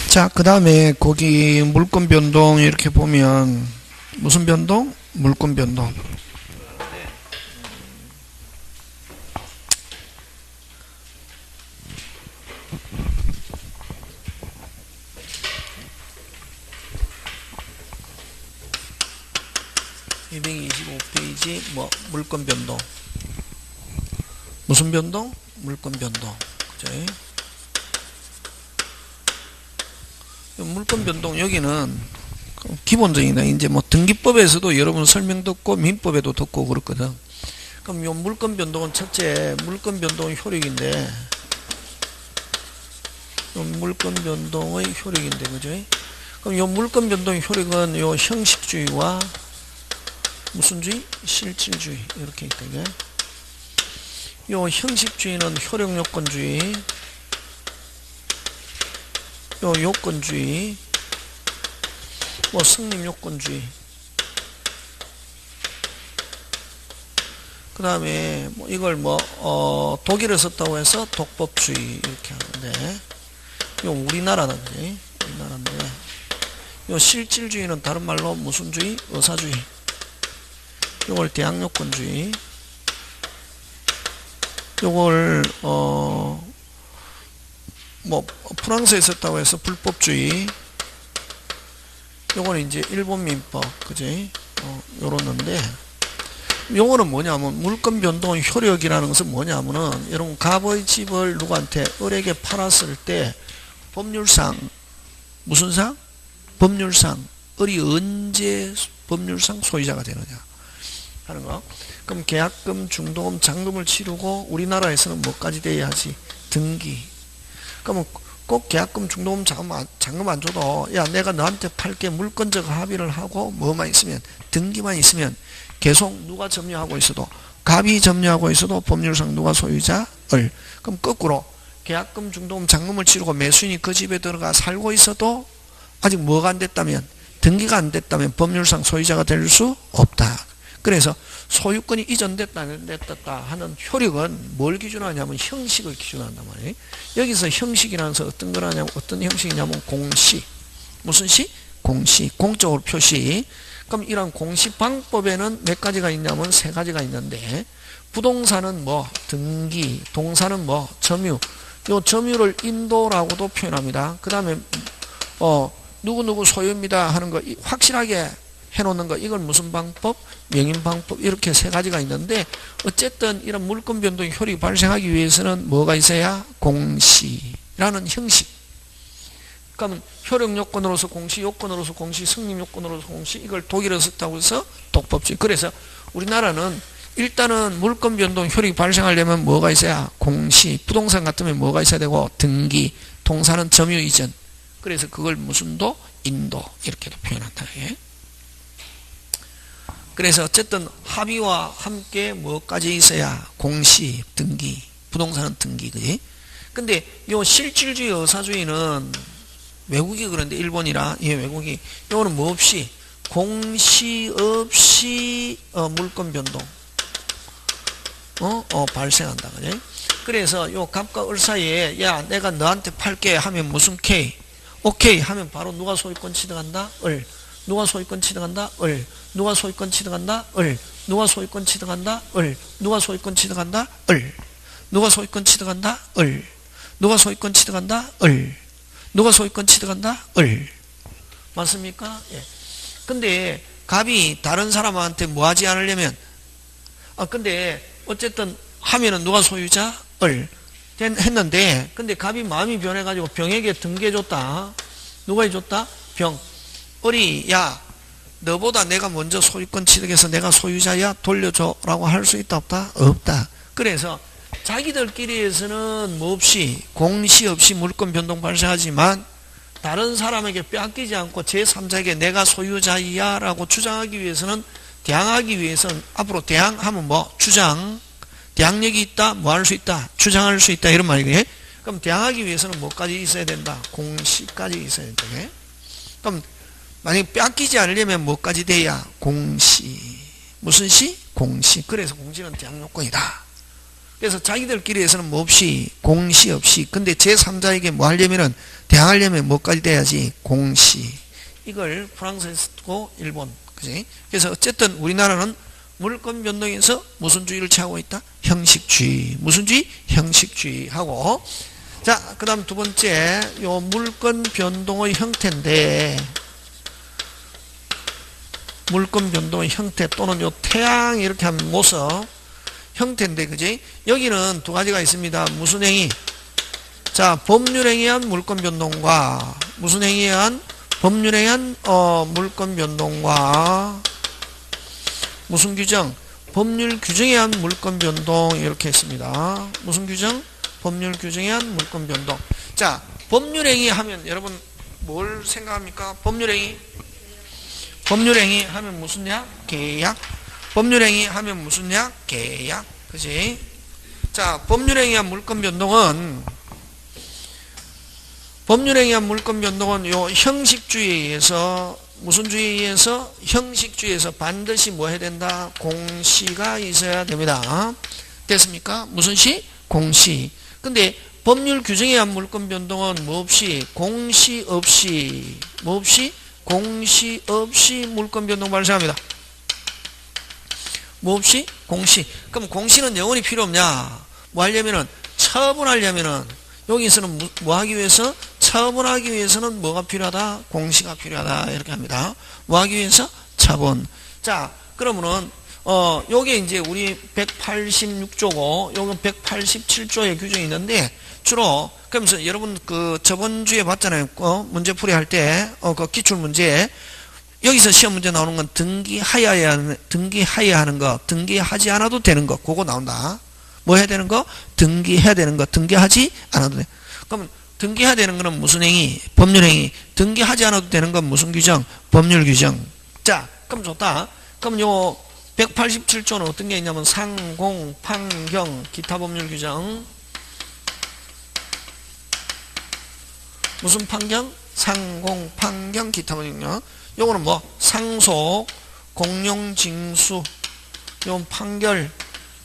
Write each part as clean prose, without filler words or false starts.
자, 그 다음에 거기 물권 변동 이렇게 보면 무슨 변동? 물권 변동. (225페이지) 뭐 물권 변동. 무슨 변동? 물권 변동. 그죠? 물권 변동 여기는 기본적이다. 이제 뭐 등기법에서도 여러분 설명 듣고 민법에도 듣고 그렇거든. 그럼 요 물권 변동은 첫째 물권 변동의 효력인데, 요 물권 변동의 효력인데, 그죠? 그럼 요 물권 변동의 효력은 요 형식주의와 무슨 주의? 실질주의 이렇게 있다. 이게. 요 형식주의는 효력 요건주의, 요 요건주의, 뭐 성립 요건주의, 그 다음에 뭐 이걸 뭐 독일에 썼다고 해서 독법주의 이렇게 하는데, 요 우리나라는 우리나라인데, 요 실질주의는 다른 말로 무슨 주의? 의사주의. 요걸 대항요건주의. 요걸 뭐 프랑스에 썼다고 해서 불법주의. 요거는 이제 일본 민법, 그지? 요러는데, 요거는 뭐냐면 물권 변동 효력이라는 것은 뭐냐면은, 여러분 갑의 집을 누구한테 을에게 팔았을 때 법률상 무슨 상? 법률상 을이 언제 법률상 소유자가 되느냐 하는 거. 그럼 계약금, 중도금, 잔금을 치르고 우리나라에서는 뭐까지 돼야 하지? 등기. 그러면 꼭 계약금, 중도금, 잔금 안 줘도 야 내가 너한테 팔게 물권적 합의를 하고 뭐만 있으면, 등기만 있으면 계속 누가 점유하고 있어도, 갑이 점유하고 있어도 법률상 누가 소유자? 을. 그럼 거꾸로 계약금, 중도금, 잔금을 치르고 매수인이 그 집에 들어가 살고 있어도 아직 뭐가 안 됐다면, 등기가 안 됐다면 법률상 소유자가 될 수 없다. 그래서 소유권이 이전됐다 안 됐다 하는 효력은 뭘 기준하냐면 형식을 기준한단 말이에요. 여기서 형식이라는 것은 어떤 거냐면, 어떤 형식이냐면 공시. 무슨 시? 공시. 공적으로 표시. 그럼 이런 공시 방법에는 몇 가지가 있냐면 세 가지가 있는데, 부동산은 뭐 등기, 동사는 뭐 점유. 요 점유를 인도라고도 표현합니다. 그 다음에 누구누구 소유입니다 하는 거 확실하게 해놓는 거, 이걸 무슨 방법? 명인방법. 이렇게 세 가지가 있는데, 어쨌든 이런 물권 변동 효력이 발생하기 위해서는 뭐가 있어야? 공시라는 형식. 그럼 효력 요건으로서 공시, 요건으로서 공시, 성립 요건으로서 공시, 이걸 독일에서 썼다고 해서 독법주의. 그래서 우리나라는 일단은 물권 변동 효력이 발생하려면 뭐가 있어야? 공시. 부동산 같으면 뭐가 있어야 되고? 등기. 동사는 점유 이전. 그래서 그걸 무슨 도? 인도. 이렇게도 표현한다. 예? 그래서 어쨌든 합의와 함께 뭐까지 있어야? 공시, 등기, 부동산은 등기, 그지? 근데 요 실질주의, 의사주의는 외국이 그런데 일본이라, 예, 외국이, 요거는 뭐 없이, 공시 없이 물권 변동 발생한다, 그지? 그래서 요 갑과 을 사이에 야 내가 너한테 팔게 하면 무슨 K? 오케이 하면 바로 누가 소유권 취득한다? 을. 누가 소유권 취득한다? 을. 누가 소유권 취득한다? 을. 누가 소유권 취득한다? 을. 누가 소유권 취득한다? 을. 누가 소유권 취득한다? 을. 누가 소유권 취득한다? 을. 누가 소유권 취득한다? 을. 맞습니까? 예. 근데 갑이 다른 사람한테 뭐 하지 않으려면, 근데 어쨌든 하면은 누가 소유자? 을. 했는데, 근데 갑이 마음이 변해가지고 병에게 등기해줬다. 누가 해줬다? 병. 을이 야 너보다 내가 먼저 소유권 취득해서 내가 소유자야 돌려줘 라고 할 수 있다 없다? 없다. 그래서 자기들끼리에서는 뭐 없이, 공시 없이 물권 변동 발생하지만 다른 사람에게 빼앗기지 않고 제3자에게 내가 소유자야 라고 주장하기 위해서는, 대항하기 위해서는, 앞으로 대항하면 뭐? 주장. 대항력이 있다? 뭐 할 수 있다? 주장할 수 있다. 이런 말이에요. 그럼 대항하기 위해서는 뭐까지 있어야 된다? 공시까지 있어야 된다. 그럼 만약에 뺏기지 않으려면 뭐까지 돼야? 공시. 무슨 시? 공시. 그래서 공시는 대항요건이다. 그래서 자기들끼리에서는 뭐 없이, 공시 없이. 근데 제3자에게 뭐 하려면은, 대항하려면 뭐까지 돼야지? 공시. 이걸 프랑스에서 쓰고 일본. 그지? 그래서 어쨌든 우리나라는 물권 변동에서 무슨 주의를 취하고 있다? 형식주의. 무슨 주의? 형식주의 하고. 자, 그 다음 두 번째, 요 물권 변동의 형태인데, 물권 변동의 형태 또는 요 태양 이렇게 하면 모습. 형태인데, 그지? 여기는 두 가지가 있습니다. 무슨 행위? 자, 법률행위에 의한 물권 변동과, 무슨 행위에 의한? 법률행위에 의한, 물권 변동과, 무슨 규정? 법률 규정에 의한 물권 변동, 이렇게 했습니다. 무슨 규정? 법률 규정에 의한 물권 변동. 자, 법률행위 하면, 여러분, 뭘 생각합니까? 법률행위? 법률행위 하면 무슨 약? 계약. 법률행위 하면 무슨 약? 계약. 그지? 자, 법률행위한 물권 변동은 요 형식주의에 의해서 무슨 주의에 의해서? 형식주의에서 반드시 뭐 해야 된다? 공시가 있어야 됩니다. 됐습니까? 무슨 시? 공시. 근데 법률 규정에 의한 물권 변동은 뭐 없이? 공시 없이. 뭐 없이? 공시 없이 물권 변동 발생합니다. 뭐 없이? 공시. 그럼 공시는 영원히 필요 없냐? 뭐 하려면은, 처분하려면은, 여기서는 뭐 하기 위해서? 처분하기 위해서는 뭐가 필요하다? 공시가 필요하다. 이렇게 합니다. 뭐 하기 위해서? 처분. 자, 그러면은, 요게 이제 우리 186조고, 요건 187조의 규정이 있는데, 주로, 그러면서 여러분 저번 주에 봤잖아요. 문제 풀이 할 때, 그 기출문제. 여기서 시험 문제 나오는 건 등기하여야 하는 거, 등기하지 않아도 되는 거, 그거 나온다. 뭐 해야 되는 거? 등기해야 되는 거, 등기하지 않아도 돼. 그러면 등기해야 되는 거는 무슨 행위? 법률행위. 등기하지 않아도 되는 건 무슨 규정? 법률 규정. 자, 그럼 좋다. 그럼 요 187조는 어떤 게 있냐면 상공, 판경, 기타 법률 규정. 무슨 판경? 상공, 판경, 기타 법률 규정. 요거는 뭐? 상속, 공용, 징수, 요 판결,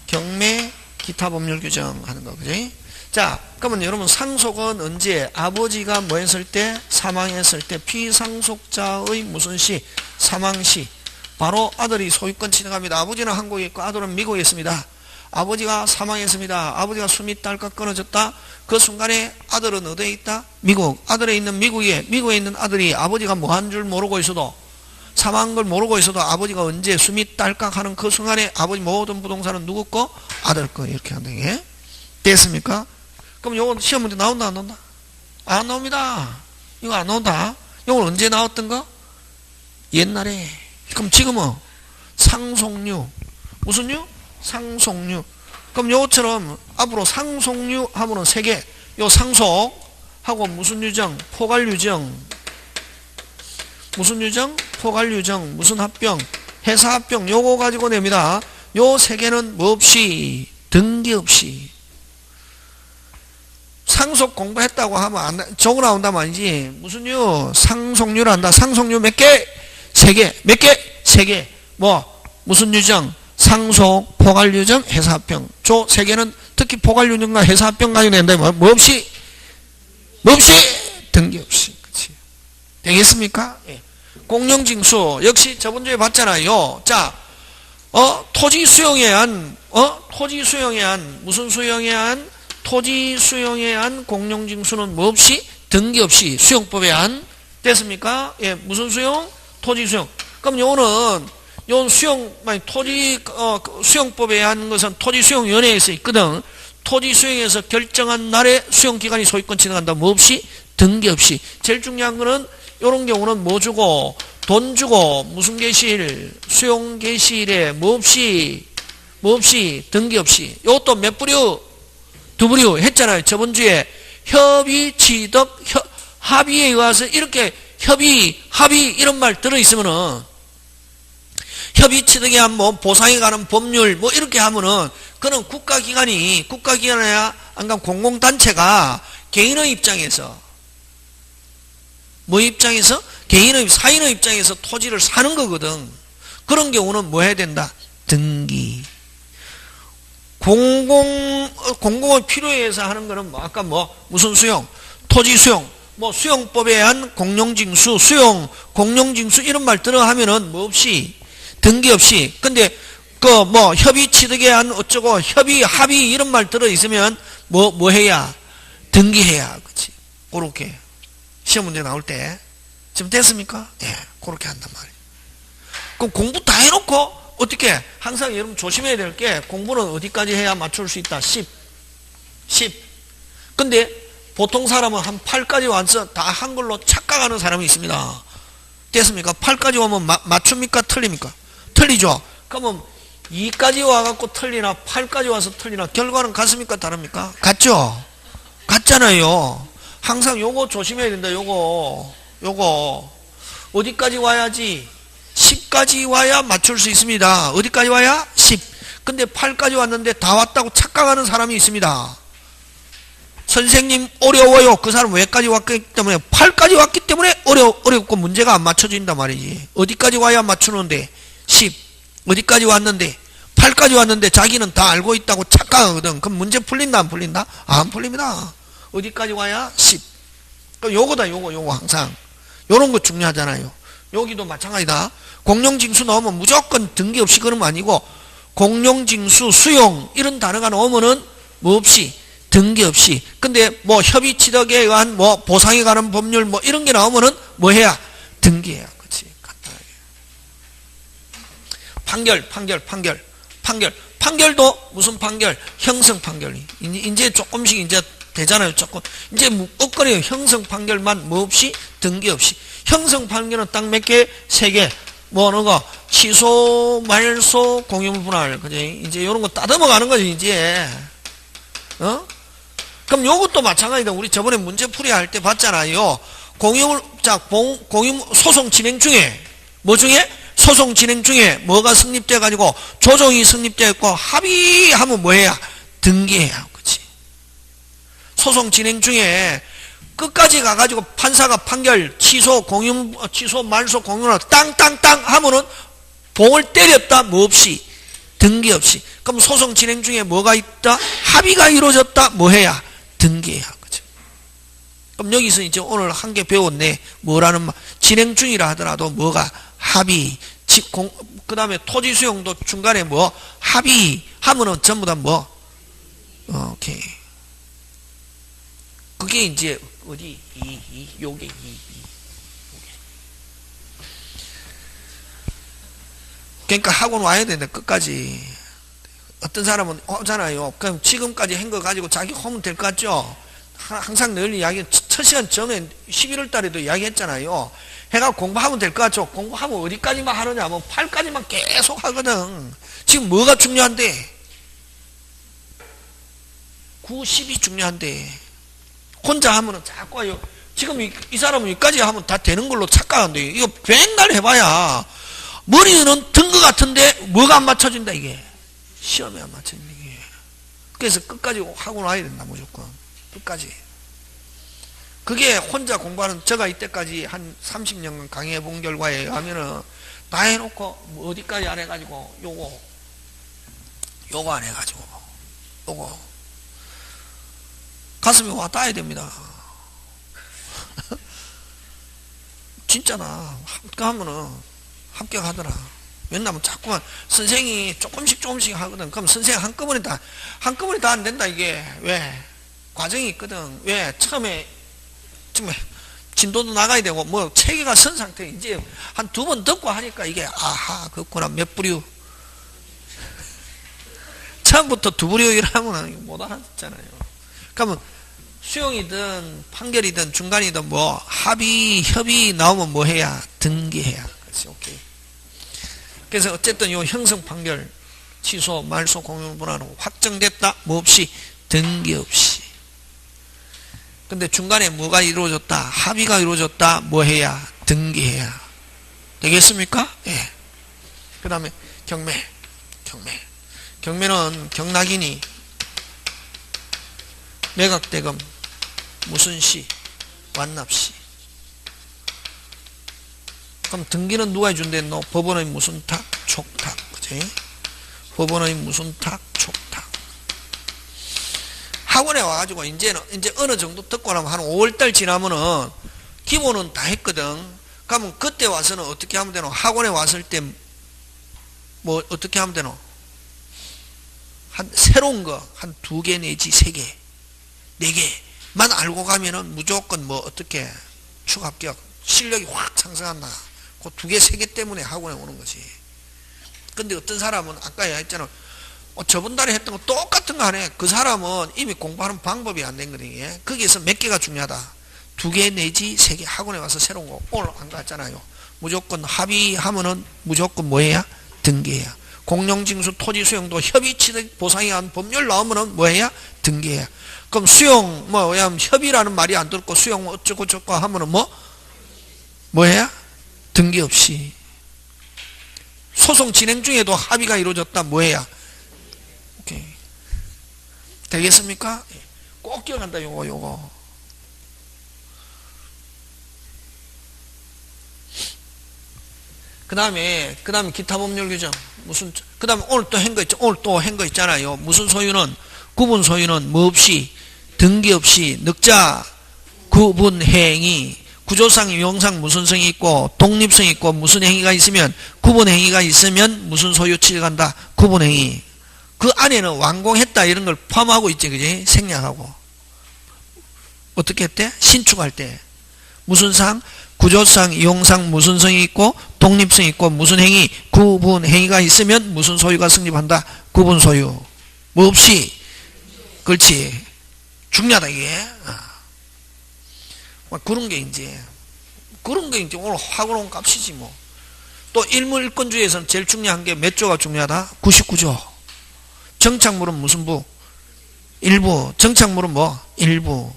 경매, 기타 법률 규정 하는 거, 그지? 자, 그러면 여러분 상속은 언제? 아버지가 뭐 했을 때? 사망했을 때 피상속자의 무슨 시? 사망시. 바로 아들이 소유권 취득합니다. 아버지는 한국에 있고 아들은 미국에 있습니다. 아버지가 사망했습니다. 아버지가 숨이 딸깍 끊어졌다. 그 순간에 아들은 어디에 있다? 미국. 아들에 있는 미국에 있는 아들이 아버지가 뭐 한 줄 모르고 있어도, 사망한 걸 모르고 있어도 아버지가 언제 숨이 딸깍 하는 그 순간에 아버지 모든 부동산은 누구 거? 아들 거. 이렇게 한다. 게 됐습니까? 그럼 요건 시험 문제 나온다 안 나온다? 안 나옵니다. 이거 안 나온다. 요건 언제 나왔던 거? 옛날에. 그럼 지금은 상속류. 무슨 류? 상속류. 그럼 요것처럼 앞으로 상속류 하면은 세 개. 요 상속하고 무슨 유정? 포괄유정. 무슨 유정? 포괄유정. 무슨 합병? 회사합병. 요거 가지고 냅니다. 요 세 개는 뭐 없이? 등기 없이. 상속 공부했다고 하면 저거 나온다면 아니지. 무슨 유? 상속류를 한다. 상속류 몇 개? 세 개. 몇 개? 세 개. 뭐? 무슨 유정? 상속, 포괄유정, 회사합병. 저 세 개는 특히 포괄유정과 회사합병 가지고 낸다. 뭐 없이? 뭐 없이? 등기 없이. 그치. 되겠습니까? 예. 공용징수. 역시 저번 주에 봤잖아요. 자, 토지 수용에 한, 무슨 수용에 한? 토지 수용에 한 공용징수는 뭐 없이? 등기 없이. 수용법에 한. 됐습니까? 예. 무슨 수용? 토지 수용. 그럼 요거는, 요 토지, 수용법에 한 것은 토지수용위원회에서 있거든. 토지수용에서 결정한 날에 수용기관이 소유권 취득한다. 뭐 없이? 등기 없이. 제일 중요한 거는, 요런 경우는 뭐 주고? 돈 주고, 무슨 개시일? 수용개시일에 뭐 없이? 등기 없이. 요것도 몇 부류? 두 부류 했잖아요. 저번 주에. 협의, 취득, 합의에 의해서 이렇게 합의, 이런 말 들어있으면은, 협의 취득에 한 뭐 보상에 관한 법률 뭐 이렇게 하면은 그는 국가기관이야 안간 공공단체가 개인의 입장에서 뭐 입장에서? 개인의 사인의 입장에서 토지를 사는 거거든. 그런 경우는 뭐 해야 된다? 등기. 공공의 필요에 의해서 하는 거는 뭐 아까 뭐 무슨 수용, 토지 수용, 뭐 수용법에 의한 공용징수, 수용, 공용징수 이런 말 들어가면은 뭐 없이 등기 없이. 근데 그 뭐 협의 취득에 의한 어쩌고 협의 합의 이런 말 들어 있으면 뭐 해야 등기해야. 그렇지. 그렇게 시험 문제 나올 때 지금 됐습니까? 예, 그렇게 한단 말이에요. 그럼 공부 다 해놓고 어떻게 항상 여러분 조심해야 될 게 공부는 어디까지 해야 맞출 수 있다? 10 근데 보통 사람은 한 8까지 와서 다 한글로 착각하는 사람이 있습니다. 됐습니까? 8까지 오면 맞춥니까? 틀립니까? 틀리죠? 그러면 2까지 와갖고 틀리나 8까지 와서 틀리나 결과는 같습니까? 다릅니까? 같죠? 같잖아요. 항상 요거 조심해야 된다. 요거 어디까지 와야지? 10까지 와야 맞출 수 있습니다. 어디까지 와야? 10. 근데 8까지 왔는데 다 왔다고 착각하는 사람이 있습니다. 선생님 어려워요. 그 사람 왜까지 왔기 때문에 8까지 왔기 때문에 어렵고 문제가 안 맞춰진단 말이지. 어디까지 와야 맞추는데 10. 어디까지 왔는데 8까지 왔는데 자기는 다 알고 있다고 착각하거든. 그럼 문제 풀린다 안 풀린다? 안 풀립니다. 어디까지 와야 10. 그럼 요거다 요거 항상. 요런 거 중요하잖아요. 여기도 마찬가지다. 공용징수 나오면 무조건 등기 없이 그러면 아니고 공용징수, 수용 이런 단어가 나오면은 뭐 없이 등기 없이. 근데 뭐 협의 취득에 의한 뭐 보상에 관한 법률 뭐 이런 게 나오면은 뭐 해야 등기해야. 그렇지. 간단하게. 판결도 무슨 판결? 형성 판결이. 이제 조금씩 이제 되잖아요. 조금 이제 엇거려요. 형성 판결만 뭐 없이 등기 없이. 형성 판결은 딱 몇 개? 3개. 뭐 어느 거? 취소, 말소, 공유물 분할. 그지? 이제 이런 거 따듬어 가는 거지, 이제. 그럼 요것도 마찬가지다. 우리 저번에 문제풀이 할 때 봤잖아요. 공유물 소송 진행 중에, 뭐 중에? 소송 진행 중에 뭐가 성립돼 가지고 조정이 성립돼 있고 합의하면 뭐 해야? 등기해야. 그치? 소송 진행 중에 끝까지 가가지고 판사가 판결 취소 말소 공유나 땅 하면은 봉을 때렸다 뭐 없이 등기 없이. 그럼 소송 진행 중에 뭐가 있다? 합의가 이루어졌다 뭐 해야? 등기해야. 그죠? 그럼 여기서 이제 오늘 한 개 배웠네. 뭐라는 말? 진행 중이라 하더라도 뭐가? 합의. 그 다음에 토지 수용도 중간에 뭐? 합의하면은 전부 다 뭐? 오케이. 그게 이제 어디? 요게. 그러니까 학원 와야 되는데 끝까지. 어떤 사람은 오잖아요. 그럼 지금까지 한 거 가지고 자기 하면 될 것 같죠? 항상 늘 이야기, 첫 시간 전에 11월 달에도 이야기했잖아요. 해가 공부하면 될 것 같죠? 공부하면 어디까지만 하느냐 하면 8까지만 계속 하거든. 지금 뭐가 중요한데? 9, 10이 중요한데. 혼자 하면은 자꾸 와요. 지금 이 사람은 여기까지 하면 다 되는 걸로 착각한대. 이거 맨날 해봐야 머리는 든 것 같은데 뭐가 안 맞춰진다 이게. 시험에 안 맞춰진다 이게. 그래서 끝까지 하고 나야 된다 무조건. 끝까지. 그게 혼자 공부하는, 제가 이때까지 한 30년간 강의해 본 결과에 의하면은 다 해놓고 뭐 어디까지 안 해가지고 요거 안 해가지고 요거 가슴에 와 닿아야 됩니다. 진짜나. 하면은 합격하더라. 왜냐면 자꾸만 선생이 조금씩 하거든. 그럼 선생 한꺼번에 다 안 된다 이게. 왜? 과정이 있거든. 왜? 처음에 진도도 나가야 되고 뭐 체계가 선 상태. 이제 한 2번 듣고 하니까 이게 아하 그렇구나. 몇 부류. 처음부터 2부류 이러면 못 알아듣잖아요. 그러면 수용이든 판결이든 중간이든 뭐 협의 나오면 뭐 해야? 등기해야. 그렇지. 오케이. 그래서 어쨌든 요 형성 판결 취소 말소 공유물 분할은 확정됐다 뭐 없이 등기 없이. 근데 중간에 뭐가 이루어졌다? 합의가 이루어졌다 뭐 해야? 등기해야. 되겠습니까? 예. 그 다음에 경매는 경락이니 매각대금 무슨 시? 완납시. 그럼 등기는 누가 해준대? 너 법원의 무슨 탁? 촉탁. 그치? 법원의 무슨 탁? 촉탁. 학원에 와가지고 이제 어느 정도 듣고 나면 한 5월달 지나면은 기본은 다 했거든. 그러면 그때 와서는 어떻게 하면 되노? 학원에 왔을 때 뭐 어떻게 하면 되노? 한 새로운 거 한 2개 내지 3개, 4개만 알고 가면은 무조건 뭐 어떻게 추가 합격 실력이 확 상승한다. 그 2개, 3개 때문에 학원에 오는 거지. 근데 어떤 사람은 아까 했잖아. 저번 달에 했던 거 똑같은 거 하네. 그 사람은 이미 공부하는 방법이 안 된 거거든요. 거기에서 몇 개가 중요하다. 2개 내지 3개 학원에 와서 새로운 거 오늘 안 갔잖아요. 무조건 합의하면은 무조건 뭐해야? 등기해야. 공룡징수 토지 수용도 협의취득 보상에 한 법률 나오면은 뭐해야? 등기해야. 그럼 수용 협의라는 말이 안 들었고 수용 어쩌고 저쩌고 하면은 뭐해야? 등기 없이. 소송 진행 중에도 합의가 이루어졌다. 뭐해야? 오케이. 되겠습니까? 꼭 기억한다. 요거. 그 다음에 기타 법률 규정. 그 다음에 오늘 또 한 거 있죠. 오늘 또 한 거 있잖아요. 무슨 소유는, 구분 소유는 뭐 없이, 등기 없이, 늑자, 구분 행위, 구조상, 유형상 무슨 성이 있고, 독립성이 있고, 무슨 행위가 있으면, 구분 행위가 있으면 무슨 소유 취득한다. 구분 행위. 그 안에는 완공했다 이런 걸 포함하고 있지, 그지? 생략하고. 어떻게 했대? 신축할 때. 무슨 상? 구조상, 이용상 무슨 성이 있고 독립성이 있고 무슨 행위, 구분 행위가 있으면 무슨 소유가 성립한다. 구분 소유. 뭐 없이. 그렇지. 중요하다 이게. 그런 게 이제 오늘 학원 온 값이지 뭐. 또 일물일권주의에서는 제일 중요한 게 몇 조가 중요하다? 99조. 정착물은 무슨 부? 일부. 정착물은 뭐? 일부.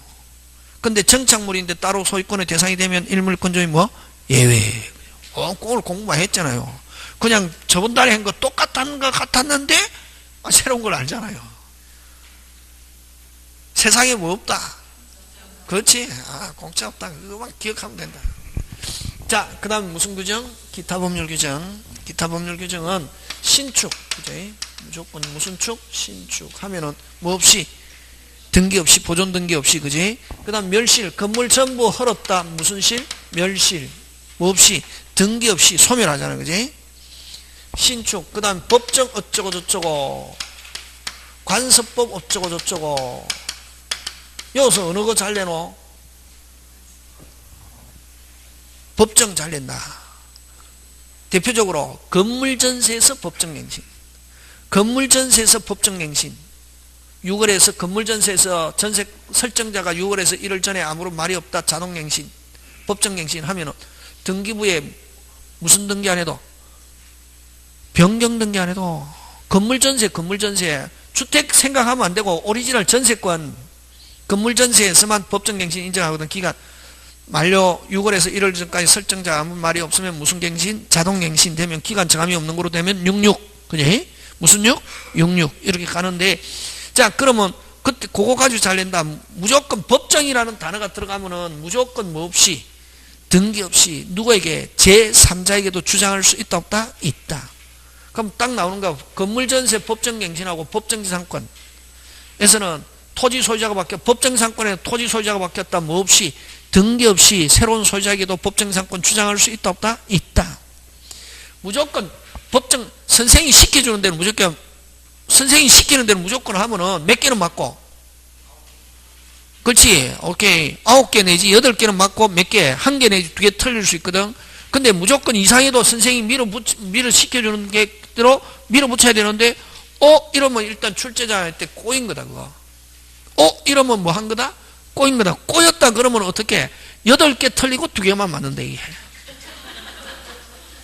근데 정착물인데 따로 소유권의 대상이 되면 일물권조의 뭐? 예외. 오늘 공부만 했잖아요. 그냥 저번 달에 한 거 똑같은 거 같았는데 새로운 걸 알잖아요. 세상에 뭐 없다. 그렇지? 공짜 없다. 그거만 기억하면 된다. 자, 그 다음 무슨 규정? 기타 법률 규정. 기타 법률 규정은 신축. 그지? 무조건 무슨 축? 신축. 하면은 뭐 없이? 등기 없이, 보존 등기 없이, 그지? 그 다음 멸실, 건물 전부 헐었다. 무슨 실? 멸실. 뭐 없이, 등기 없이 소멸하잖아, 그지? 신축, 그 다음 법정 어쩌고 저쩌고, 관습법 어쩌고 저쩌고. 여기서 어느 거 잘 내노? 법정 잘 낸다. 대표적으로 건물전세에서 법정갱신, 건물전세에서 법정갱신. 6월에서 건물전세에서 전세 설정자가 6월에서 1월 전에 아무런 말이 없다. 자동갱신, 법정갱신 하면은 등기부에 무슨 등기 안 해도, 변경 등기 안 해도, 건물전세, 주택 생각하면 안 되고 오리지널 전세권, 건물전세에서만 법정갱신 인정하거든. 기간 만료 6월에서 1월 전까지 설정자 아무 말이 없으면 무슨 갱신? 자동갱신 되면 기간 정함이 없는 거로 되면 66, 그지? 무슨 6? 66 이렇게 가는데. 자, 그러면 그때 그거 가지고 잘 낸다. 무조건 법정이라는 단어가 들어가면은 무조건 뭐 없이, 등기 없이 누구에게, 제3자에게도 주장할 수 있다 없다? 있다. 그럼 딱 나오는 거, 건물전세 법정갱신하고 법정지상권에서는 토지 소유자가 바뀌어, 법정지상권에 토지 소유자가 바뀌었다. 뭐 없이, 등기 없이 새로운 소유자에게도 법정지상권 주장할 수 있다 없다? 있다. 무조건 법정, 선생이 시켜주는 데는 무조건, 선생이 시키는 대로 무조건 하면은 몇 개는 맞고, 그렇지? 오케이. 9개 내지 8개는 맞고 몇 개? 1개 내지 2개 틀릴 수 있거든. 근데 무조건 이상해도 선생이 시켜주는 게대로 밀어붙여야 되는데, 이러면 일단 출제자한테 꼬인 거다, 그거. 이러면 뭐 한 거다? 꼬인 거다. 꼬였다 그러면 어떻게? 8개 틀리고 2개만 맞는데, 이게.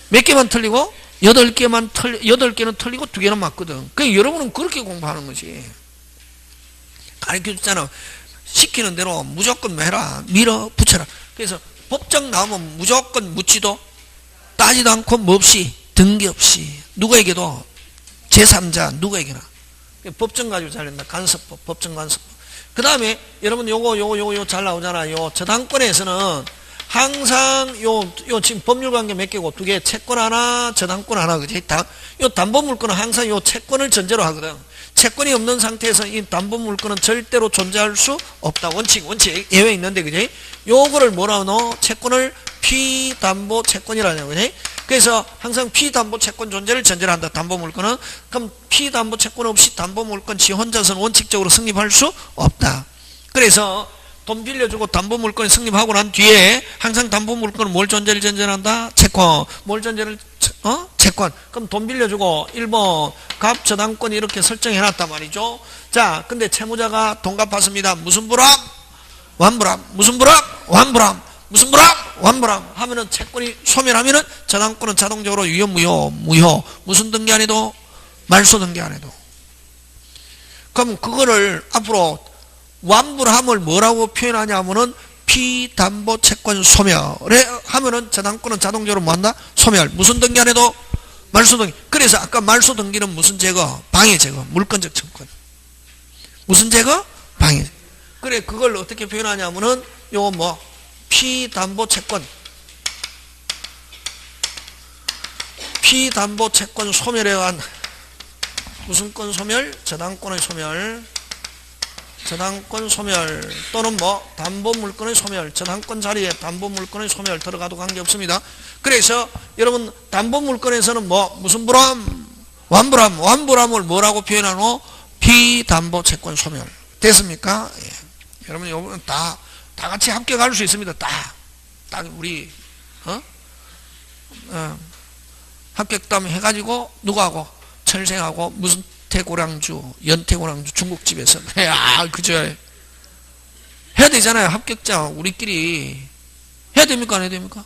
몇 개만 틀리고? 8개는 틀리고 2개는 맞거든. 그러니까 여러분은 그렇게 공부하는 거지. 가르쳐 줬잖아. 시키는 대로 무조건 해라. 밀어붙여라. 그래서 법정 나오면 무조건 묻지도 따지도 않고 뭐 없이, 등기 없이, 누구에게도, 제3자 누구에게나. 법정 가지고 잘 된다. 간섭법, 법정 간섭법. 그 다음에 여러분 요거 잘 나오잖아요. 저당권에서는 항상 지금 법률관계 몇 개고? 2개, 채권 하나, 저당권 하나, 그지? 요 담보물권은 항상 요 채권을 전제로 하거든. 채권이 없는 상태에서 이 담보 물건은 절대로 존재할 수 없다. 원칙 예외 있는데, 그지? 요거를 뭐라고 넣어? 채권을 피담보 채권이라는 거지. 그래서 항상 피담보 채권 존재를 전제로 한다. 담보 물건은. 그럼 피담보 채권 없이 담보 물건 지 혼자서는 원칙적으로 성립할 수 없다. 그래서 돈 빌려주고 담보 물건이 성립하고 난 뒤에 항상 담보 물건은 뭘 전제를 전제한다? 채권. 뭘 전제를 채권. 그럼 돈 빌려주고 1번 갑 저당권 이렇게 설정해 놨단 말이죠. 자, 근데 채무자가 돈 갚았습니다. 무슨 불합? 완불합. 무슨 불합? 완불합. 무슨 불합? 완불합. 하면은 채권이 소멸하면은 저당권은 자동적으로 유효 무효. 무슨 등기 안 해도? 말소 등기 안 해도. 그럼 그거를 앞으로 완불함을 뭐라고 표현하냐면은 피담보 채권 소멸에 하면은 저당권은 자동적으로 뭐한다? 소멸. 무슨 등기 안 해도? 말소 등기. 그래서 아까 말소 등기는 무슨 제거? 방해 제거. 물권적 청권. 무슨 제거? 방해. 그래, 그걸 어떻게 표현하냐면은 요거 뭐 피담보 채권. 피담보 채권 소멸에 의한 무슨 권 소멸? 저당권의 소멸. 저당권 소멸 또는 뭐 담보 물건의 소멸, 저당권 자리에 담보 물건의 소멸 들어가도 관계없습니다. 그래서 여러분 담보 물건에서는 뭐 무슨 불함? 완불함을 뭐라고 표현하노? 피담보 채권 소멸. 됐습니까? 예. 여러분 요거는 다 같이 합격할 수 있습니다. 딱 우리 합격담 해가지고 누구하고? 철생하고 무슨 태고량주, 연태고량주 중국집에서 그죠? 해야 되잖아요. 합격자 우리끼리 해야 됩니까? 안 해야 됩니까?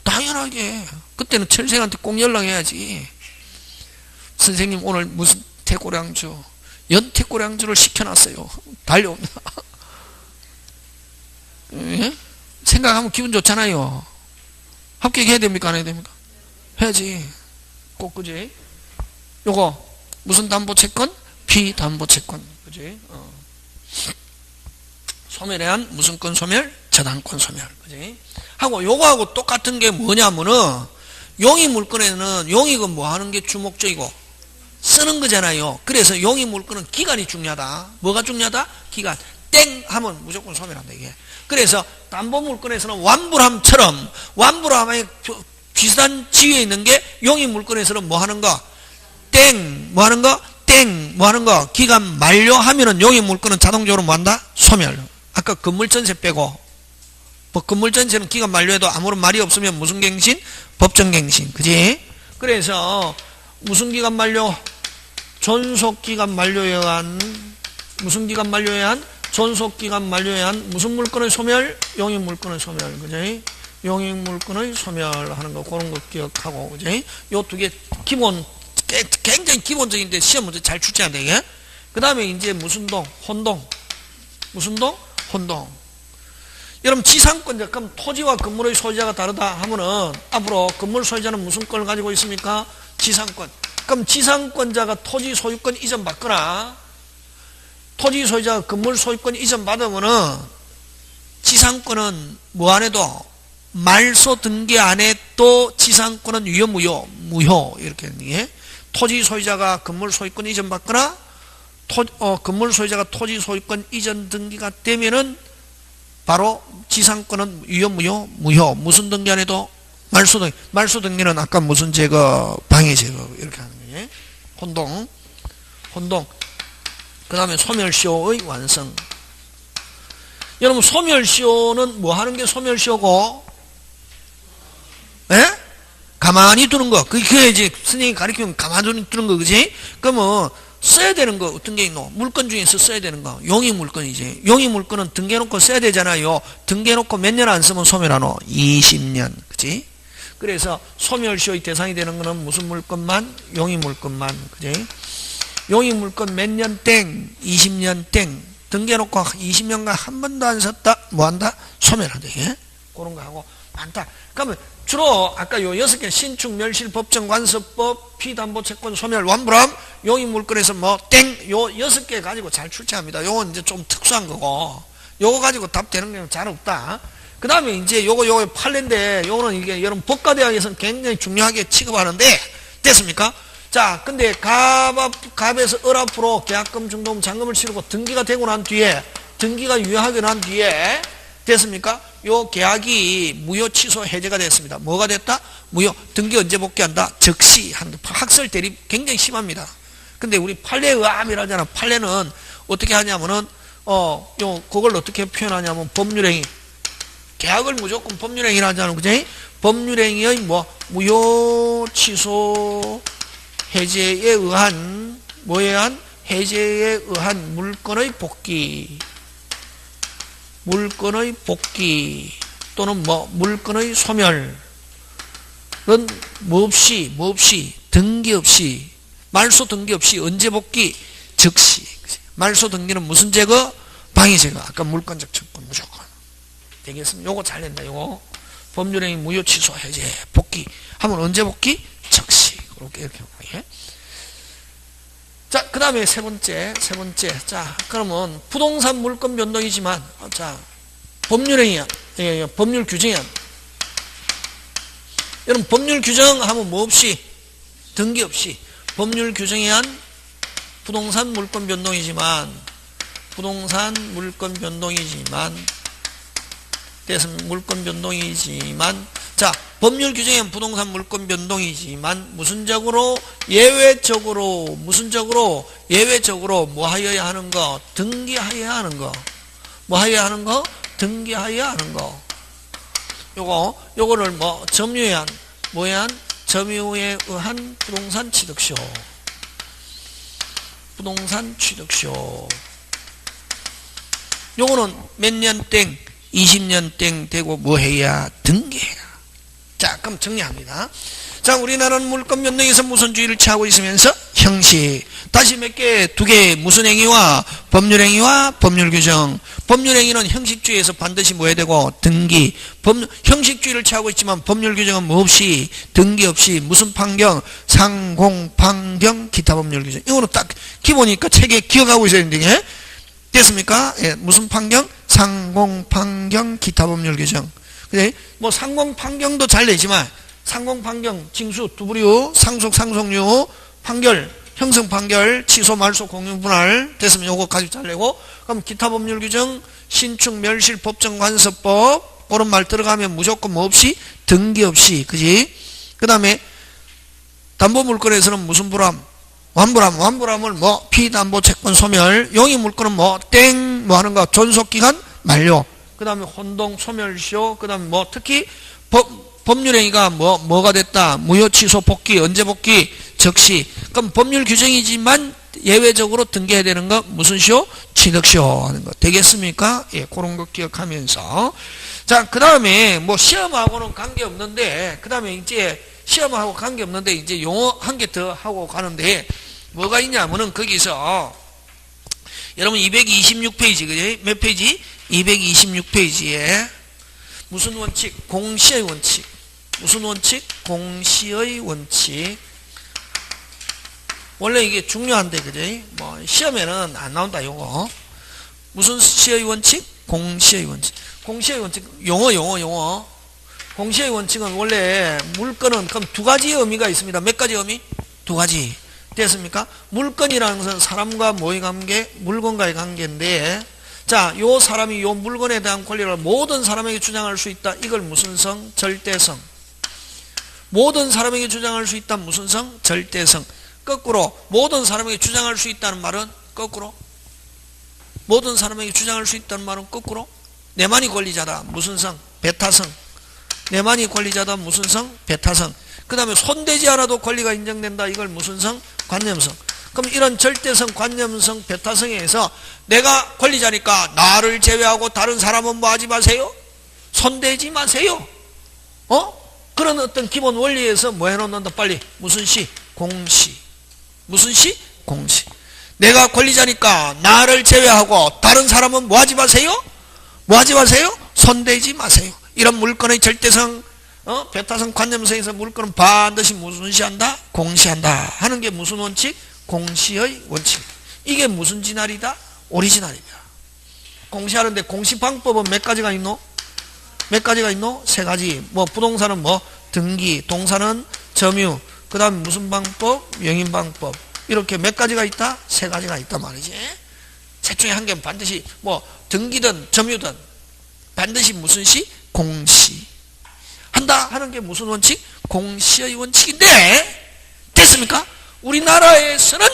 당연하게. 그때는 철생한테 꼭 연락해야지. 선생님 오늘 무슨 태고량주, 연태고량주를 시켜놨어요. 달려온다. 예? 생각하면 기분 좋잖아요. 합격해야 됩니까? 안 해야 됩니까? 해야지. 꼭 그지? 요거 무슨 담보 채권? 피담보 채권. 그지? 소멸에 한 무슨 권 소멸? 저당권 소멸. 그지? 하고 요거하고 똑같은 게 뭐냐면은 용의 물건에는 용익은 뭐 하는 게 주목적이고 쓰는 거잖아요. 그래서 용의 물건은 기간이 중요하다. 뭐가 중요하다? 기간. 땡 하면 무조건 소멸한다 이게. 그래서 담보 물건에서는 완불함처럼 완불함에 비슷한 지위에 있는 게 용의 물건에서는 뭐 하는 거? 땡, 뭐 하는 거? 땡, 뭐 하는 거? 기간 만료하면은 용의 물건은 자동적으로 뭐 한다? 소멸. 아까 건물전세 빼고, 뭐 건물전세는 기간 만료해도 아무런 말이 없으면 무슨 갱신? 법정갱신. 그지? 그래서, 무슨 기간 만료? 존속기간 만료에 의한, 무슨 기간 만료에 의한? 존속기간 만료에 의한 무슨 물건의 소멸? 용의 물건의 소멸. 그지? 용의 물건의 소멸하는 거, 그런 거 기억하고, 그지? 요 두 개 기본, 굉장히 기본적인데 시험 문제 잘 출제한다 이게. 그 다음에 이제 무슨 동? 혼동. 무슨 동? 혼동. 여러분 지상권자, 그럼 토지와 건물의 소유자가 다르다 하면은 앞으로 건물 소유자는 무슨 권을 가지고 있습니까? 지상권. 그럼 지상권자가 토지 소유권 이전 받거나 토지 소유자가 건물 소유권 이전 받으면은 지상권은 뭐 안 해도 말소 등기 안 해도 지상권은 유효 무효 이렇게 하는 게. 토지 소유자가 건물 소유권 이전 받거나 건물 소유자가 토지 소유권 이전 등기가 되면은 바로 지상권은 유효 무효. 무슨 등기 안 해도 말소 등기. 말소 등기는 아까 무슨 제거? 방해 제거 이렇게 하는 거예요. 혼동. 그 다음에 소멸시효의 완성. 여러분 소멸시효는 뭐 하는 게 소멸시효고? 예? 가만히 두는 거. 그게 이제 선생님이 가르치면 가만히 두는 거, 그지? 그러면 써야 되는 거 어떤 게 있노? 물건 중에서 써야 되는 거. 용의 물건이지. 용의 물건은 등기해놓고 써야 되잖아요. 등기해놓고 몇 년 안 쓰면 소멸하노? 20년. 그지? 그래서 소멸시효의 대상이 되는 거는 무슨 물건만? 용의 물건만. 그지? 용의 물건 몇 년 땡? 20년 땡. 등기해놓고 20년간 한 번도 안 썼다? 뭐 한다? 소멸한다. 예? 그런 거 하고 많다. 그러면 주로 아까 요 6개 신축 멸실 법정 관습법 피담보 채권 소멸 완불함 용의 물건에서 뭐 땡 요 6개 가지고 잘 출제합니다. 요건 이제 좀 특수한 거고 요거 가지고 답 되는 게 잘 없다. 그 다음에 이제 요거 판례인데 요거는 이게 여러분 법과대학에서는 굉장히 중요하게 취급하는데 됐습니까? 자, 근데 갑에서 을 앞으로 계약금, 중도금, 잔금을 치르고 등기가 되고 난 뒤에, 등기가 유효하게 난 뒤에, 됐습니까? 요 계약이 무효 취소 해제가 됐습니다. 뭐가 됐다? 무효. 등기 언제 복귀한다? 즉시 한다. 학설 대립 굉장히 심합니다. 근데 우리 판례의암이라잖아. 판례는 어떻게 하냐면은, 그걸 어떻게 표현하냐면 법률행위. 계약을 무조건 법률행위를 하잖아. 그지? 법률행위의 무효 취소 해제에 의한, 뭐에 의한? 해제에 의한 물건의 복귀. 물건의 복귀 또는 물건의 소멸은 뭐 없이 등기 없이 말소 등기 없이 언제 복귀? 즉시. 말소 등기는 무슨 제거? 방해 제거. 아까 물권적 처분 무조건 되겠습니다. 요거 잘 낸다. 요거 법률행위 무효 취소 해제 복귀 하면 언제 복귀? 즉시. 이렇게 복귀. 자, 그 다음에 세 번째. 자, 그러면 부동산 물권 변동이지만, 자, 법률행위야. 법률 규정이야. 여러분, 법률 규정 하면 뭐 없이? 등기 없이. 법률 규정에 의한 부동산 물권 변동이지만, 물권 변동이지만, 자, 법률 규정에 의한 부동산 물권 변동이지만 무슨적으로 예외적으로 뭐 하여야 하는 거? 등기하여야 하는 거. 뭐 하여야 하는 거? 등기하여야 하는 거. 요거를 점유에 의한 점유에 의한 부동산 취득쇼. 요거는 몇 년 땡 20년 땡 되고 뭐 해야? 등기해야. 자, 그럼 정리합니다. 자, 우리나라는 물권 변동에서 무선주의를 취하고 있으면서 형식. 다시 몇 개? 두 개. 무슨 행위와 법률행위와 법률규정. 법률행위는 형식주의에서 반드시 뭐 해야 되고? 등기. 형식주의를 취하고 있지만 법률규정은 뭐 없이? 등기 없이. 무슨 판경? 상공, 판경, 기타 법률규정. 이거는 딱 기본이니까 책에 기억하고 있어야 되는데, 됐습니까? 예, 무슨 판경? 상공, 판경, 기타 법률규정. 그래? 상공, 판경도 잘 내지만, 상공, 판경, 징수, 두부류, 상속, 상속류, 판결, 형성, 판결, 취소, 말소, 공유, 분할. 됐으면 요거 가지고 잘 내고, 그럼 기타 법률규정, 신축, 멸실, 법정, 관서법, 그런 말 들어가면 무조건 뭐 없이? 등기 없이. 그지? 그 다음에, 담보물권에서는 무슨 불함? 완불함을 피담보 채권 소멸, 용의물권은 하는 거, 존속기간 만료. 그 다음에 혼동, 소멸시효, 그 다음에 특히 법률행위가 뭐가 됐다? 무효 취소 복귀, 언제 복귀? 즉시. 그럼 법률 규정이지만 예외적으로 등기해야 되는 거, 무슨 시효? 취득시효 하는 거. 되겠습니까? 예, 그런 거 기억하면서. 자, 그 다음에 시험하고는 관계없는데, 그 다음에 이제 시험하고 관계없는데, 이제 용어 한 개 더 하고 가는데, 뭐가 있냐면은 거기서, 여러분 226페이지, 그지? 몇 페이지? 226페이지에 무슨 원칙? 공시의 원칙. 무슨 원칙? 공시의 원칙. 원래 이게 중요한데, 그지? 시험에는 안 나온다, 요거. 무슨 시의 원칙? 공시의 원칙. 공시의 원칙, 용어. 공시의 원칙은 원래 물건은 그럼 두 가지 의미가 있습니다. 몇 가지 의미? 두 가지. 됐습니까? 물건이라는 것은 사람과 뭐의 관계? 물건과의 관계인데, 자, 요 사람이 요 물건에 대한 권리를 모든 사람에게 주장할 수 있다. 이걸 무슨 성? 절대성. 모든 사람에게 주장할 수 있다. 무슨 성? 절대성. 거꾸로 모든 사람에게 주장할 수 있다는 말은 거꾸로. 모든 사람에게 주장할 수 있다는 말은 거꾸로. 내만이 권리자다. 무슨 성? 배타성. 내만이 권리자다. 무슨 성? 배타성. 그 다음에 손대지 않아도 권리가 인정된다. 이걸 무슨 성? 관념성. 그럼 이런 절대성, 관념성, 배타성에 의해서 내가 권리자니까 나를 제외하고 다른 사람은 뭐 하지 마세요? 손대지 마세요. 그런 어떤 기본 원리에서 뭐 해놓는다? 빨리. 무슨 시? 공시. 무슨 시? 공시. 내가 권리자니까 나를 제외하고 다른 사람은 뭐 하지 마세요? 뭐 하지 마세요? 손대지 마세요. 이런 물건의 절대성, 배타성, 관념성에서 물건은 반드시 무슨 시한다? 공시한다. 하는 게 무슨 원칙? 공시의 원칙. 이게 무슨 진할이다? 오리지널입니다. 공시하는데 공시 방법은 몇 가지가 있노? 몇 가지가 있노? 세 가지. 부동산은 등기, 동사는 점유, 그 다음 무슨 방법? 명인방법. 이렇게 몇 가지가 있다? 세 가지가 있단 말이지. 셋 중에 한 개는 반드시 뭐 등기든 점유든 반드시 무슨 시? 공시. 한다 하는 게 무슨 원칙? 공시의 원칙인데 됐습니까? 우리나라에서는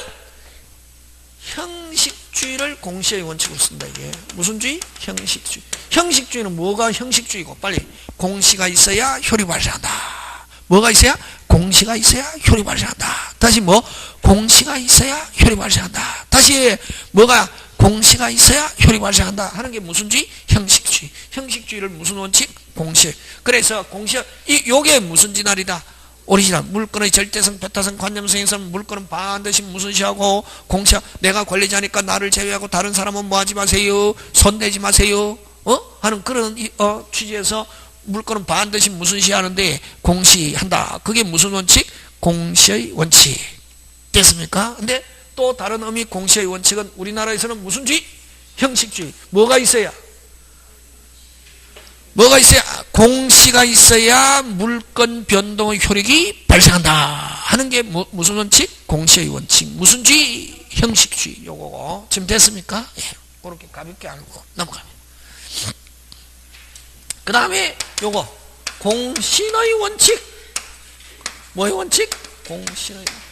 형식주의를 공시의 원칙으로 쓴다. 이게 무슨 주의? 형식주의. 형식주의는 뭐가 형식주의고? 빨리. 공시가 있어야 효리 발생한다. 뭐가 있어야? 공시가 있어야 효리 발생한다. 다시 뭐? 공시가 있어야 효리 발생한다. 다시 뭐가? 공시가 있어야 효리 발생한다 하는 게 무슨 주의? 형식주의. 형식주의를 무슨 원칙? 공시. 그래서 공시, 요게 무슨 진할이다? 오리지널. 물건의 절대성, 배타성, 관념성에서는 물건은 반드시 무슨 시하고 공시하. 내가 관리자니까 나를 제외하고 다른 사람은 뭐 하지 마세요. 손대지 마세요. 하는 그런 취지에서 물건은 반드시 무슨 시하는데 공시한다. 그게 무슨 원칙? 공시의 원칙. 됐습니까? 근데 또 다른 의미 공시의 원칙은 우리나라에서는 무슨 주의? 형식주의. 뭐가 있어야? 뭐가 있어야? 공시가 있어야 물건 변동의 효력이 발생한다 하는 게 무슨 원칙? 공시의 원칙. 무슨 주의? 형식주의. 요거고. 지금 됐습니까? 예. 그렇게 가볍게 알고 넘어갑니다. 그 다음에 요거 공신의 원칙. 뭐의 원칙? 공신의 원칙.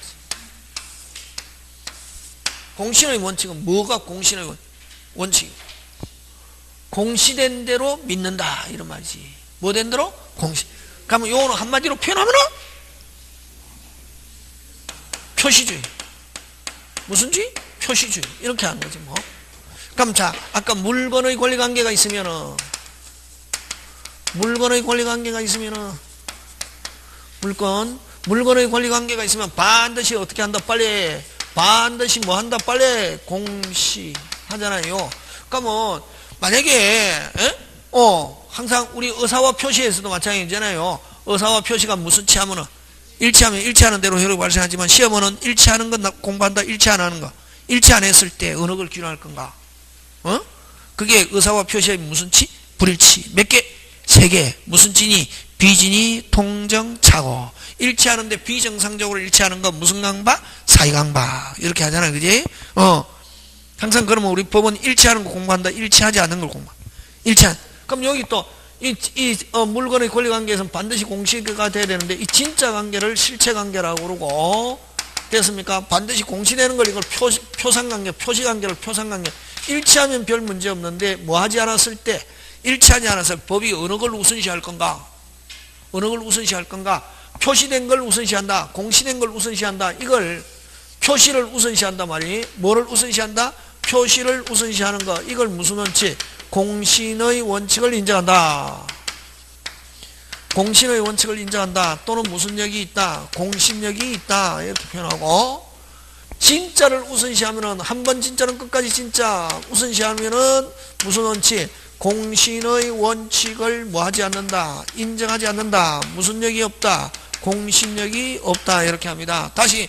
공신의 원칙은 뭐가 공신의 원칙? 공시된 대로 믿는다 이런 말이지. 뭐 된 대로? 공시. 그러면 요거는 한마디로 표현하면은 표시주의. 무슨 주의? 표시주의. 이렇게 하는 거지 뭐. 그럼 자, 아까 물건의 권리관계가 있으면은 물건의 권리관계가 있으면은 물건의 권리관계가 있으면 반드시 어떻게 한다? 빨리 반드시 뭐 한다? 빨리 공시 하잖아요. 그러면 만약에 항상 우리 의사와 표시에서도 마찬가지잖아요. 의사와 표시가 무슨 취하면은 일치하면 일치하는 대로 효력이 발생하지만 시험은 일치하는 건 공부한다. 일치 안 하는 거. 일치 안 했을 때 어느 걸 기준할 건가? 그게 의사와 표시의 무슨 치? 불일치. 몇 개? 세 개. 무슨 진이? 비진이, 통정, 착오. 일치하는데 비정상적으로 일치하는 건 무슨 강박? 사이강박. 이렇게 하잖아요. 그지? 항상 그러면 우리 법은 일치하는 거 공부한다. 일치하지 않는 걸 공부한다. 일치한. 그럼 여기 또 물건의 권리관계에서는 반드시 공시가 돼야 되는데 이 진짜 관계를 실체관계라고 그러고 됐습니까? 반드시 공시되는 걸 이걸 표상관계, 표시관계를 표상관계. 일치하면 별 문제 없는데 뭐 하지 않았을 때 일치하지 않아서 법이 어느 걸 우선시할 건가? 어느 걸 우선시할 건가? 표시된 걸 우선시한다. 공시된 걸 우선시한다. 이걸 표시를 우선시한다 말이. 뭐를 우선시한다? 표시를 우선시하는 거. 이걸 무슨 원칙? 공신의 원칙을 인정한다. 공신의 원칙을 인정한다. 또는 무슨 역이 있다? 공신력이 있다. 이렇게 표현하고 진짜를 우선시하면은 한 번 진짜는 끝까지 진짜 우선시하면은 무슨 원칙? 공신의 원칙을 뭐 하지 않는다? 인정하지 않는다. 무슨 역이 없다? 공신력이 없다. 이렇게 합니다. 다시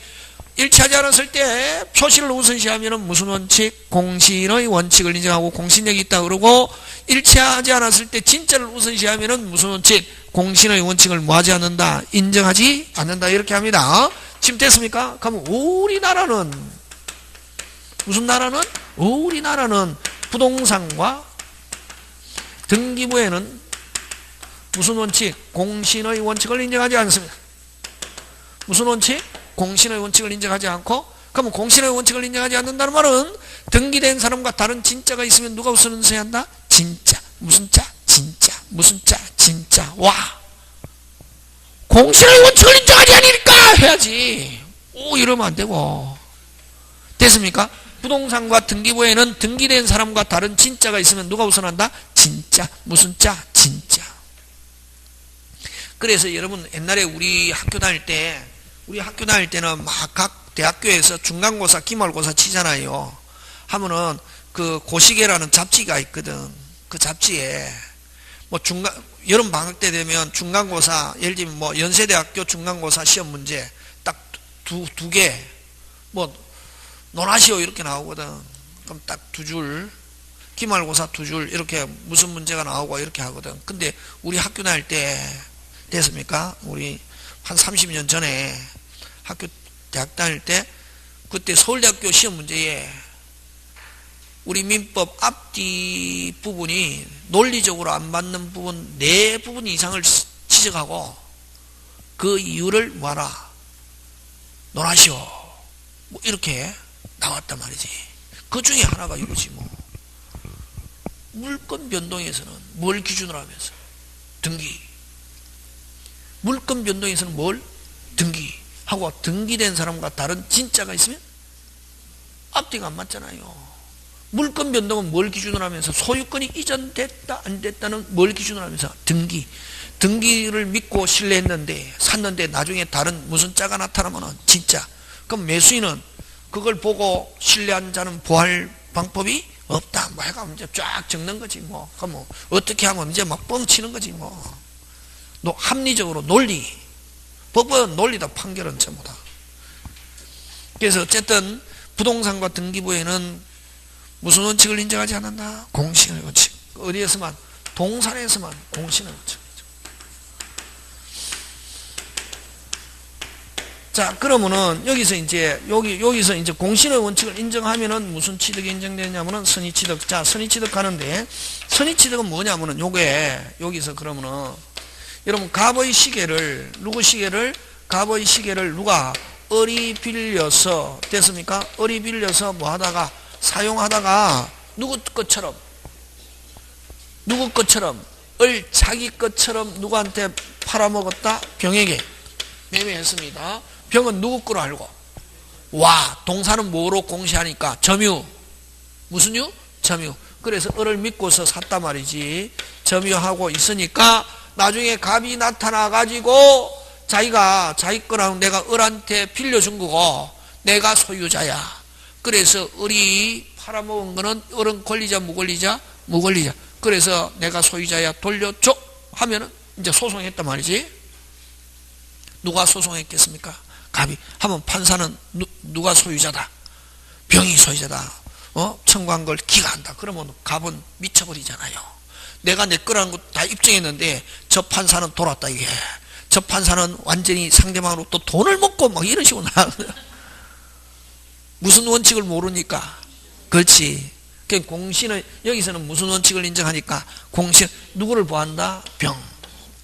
일치하지 않았을 때 표시를 우선시하면은 무슨 원칙? 공신의 원칙을 인정하고 공신력이 있다 그러고 일치하지 않았을 때 진짜를 우선시하면은 무슨 원칙? 공신의 원칙을 뭐 하지 않는다? 인정하지 않는다. 이렇게 합니다. 지금 됐습니까? 그러면 우리나라는 무슨 나라는? 우리나라는 부동산과 등기부에는 무슨 원칙? 공신의 원칙을 인정하지 않습니다. 무슨 원칙? 공신의 원칙을 인정하지 않고 그러면 공신의 원칙을 인정하지 않는다는 말은 등기된 사람과 다른 진짜가 있으면 누가 우선시해야 한다? 진짜. 무슨 자? 진짜. 무슨 자? 진짜. 와! 공신의 원칙을 인정하지 않으니까 해야지. 이러면 안 되고. 됐습니까? 부동산과 등기부에는 등기된 사람과 다른 진짜가 있으면 누가 우선한다? 진짜. 무슨 자? 진짜. 그래서 여러분 옛날에 우리 학교 다닐 때는 막 각 대학교에서 중간고사, 기말고사 치잖아요. 하면은 그 고시계라는 잡지가 있거든. 그 잡지에 뭐 여름 방학 때 되면 중간고사, 예를 들면 뭐 연세대학교 중간고사 시험 문제 딱 두 개, 뭐 논하시오 이렇게 나오거든. 그럼 딱 두 줄, 기말고사 두 줄 이렇게 무슨 문제가 나오고 이렇게 하거든. 근데 우리 학교 다닐 때 됐습니까? 우리 한 30년 전에 대학 다닐 때 그때 서울대학교 시험 문제에 우리 민법 앞뒤 부분이 논리적으로 안 맞는 부분 4부분 이상을 지적하고 그 이유를 뭐하라? 논하시오. 뭐 이렇게 나왔단 말이지. 그 중에 하나가 이거지 뭐. 물권 변동에서는 뭘 기준으로 하면서? 등기. 물권 변동에서는 뭘? 등기. 하고 등기된 사람과 다른 진짜가 있으면 앞뒤가 안 맞잖아요. 물권 변동은 뭘 기준으로 하면서? 소유권이 이전됐다 안 됐다는 뭘 기준으로 하면서? 등기. 등기를 믿고 신뢰했는데 샀는데 나중에 다른 무슨 자가 나타나면 진짜. 그럼 매수인은 그걸 보고 신뢰한 자는 보할 방법이 없다. 뭐 해가 이제 쫙 적는 거지 뭐. 그럼 뭐 어떻게 하면 이제 막 뻥치는 거지 뭐. 합리적으로 논리. 법은 논리다. 판결은 전부 다. 그래서 어쨌든 부동산과 등기부에는 무슨 원칙을 인정하지 않는다? 공신의 원칙. 어디에서만? 동산에서만 공신의 원칙이죠. 자, 그러면은 여기서 이제 공신의 원칙을 인정하면은 무슨 취득이 인정되냐면은 선의취득. 자, 선의취득 하는데 선의취득은 뭐냐면은 여기서 그러면은 여러분 갑의 시계를 갑의 시계를 누가 을이 빌려서 됐습니까? 을이 빌려서 뭐 하다가 사용하다가 누구 것처럼 을 자기 것처럼 누구한테 팔아먹었다? 병에게 매매했습니다. 병은 누구 거로 알고? 와, 동사는 뭐로 공시하니까? 점유. 무슨 유? 점유. 그래서 을을 믿고서 샀단 말이지. 점유하고 있으니까 나중에 갑이 나타나가지고 자기가 자기 거랑 내가 을한테 빌려준 거고 내가 소유자야. 그래서 을이 팔아먹은 거는 을은 권리자 무권리자? 무권리자. 그래서 내가 소유자야 돌려줘 하면은 이제 소송했단 말이지. 누가 소송했겠습니까? 갑이. 하면 판사는 누가 소유자다? 병이 소유자다. 청구한 걸 기각한다. 그러면 갑은 미쳐버리잖아요. 내가 내 거라는 거 다 입증했는데 저 판사는 돌았다 이게. 저 판사는 완전히 상대방으로 또 돈을 먹고 막 이런 식으로 나가거든. 무슨 원칙을 모르니까. 그렇지. 공신을 여기서는 무슨 원칙을 인정하니까 공신 누구를 보한다? 병.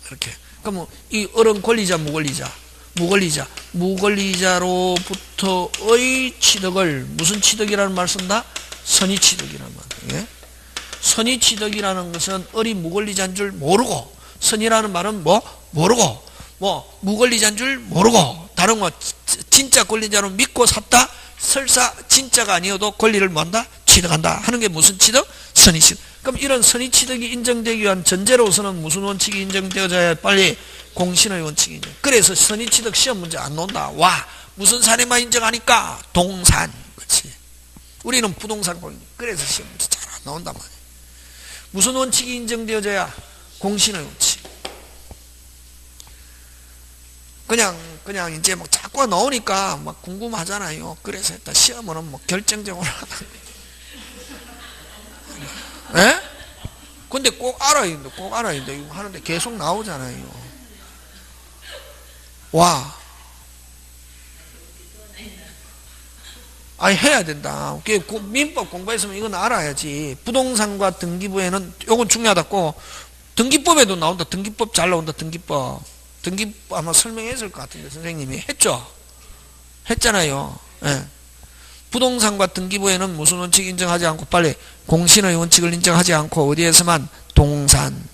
이렇게. 그럼 이 을은 권리자 무권리자? 무권리자. 무권리자로부터의 취득을 무슨 취득이라는 말 쓴다? 선의취득이라는 말. 예? 선의취득이라는 것은 을이 무권리자인 줄 모르고 선이라는 말은 모르고 무권리자인 줄 모르고 다른 거 진짜 권리자로 믿고 샀다. 설사 진짜가 아니어도 권리를 뭐한다? 취득한다 하는 게 무슨 취득? 선의취득. 그럼 이런 선의취득이 인정되기 위한 전제로서는 무슨 원칙이 인정되어져야 빨리 공신의 원칙이 인정. 그래서 선의취득 시험 문제 안 논다. 와, 무슨 사례만 인정하니까? 동산. 그렇지. 우리는 부동산 공인. 그래서 시험 문제 잘 안 나온단 말이야. 무슨 원칙이 인정되어져야? 공신의 원칙. 그냥 이제 막 자꾸 나오니까 막 궁금하잖아요. 그래서 일단 시험은 뭐 결정적으로 하다. 예? 근데 꼭 알아야 돼. 이거 하는데 계속 나오잖아요. 와. 아니, 해야 된다. 민법 공부했으면 이건 알아야지. 부동산과 등기부에는, 요건 중요하다고. 등기법에도 나온다. 등기법 잘 나온다. 등기법 아마 설명했을 것 같은데, 선생님이. 했죠? 했잖아요. 예. 부동산과 등기부에는 무슨 원칙 인정하지 않고 빨리 공신의 원칙을 인정하지 않고 어디에서만? 동산.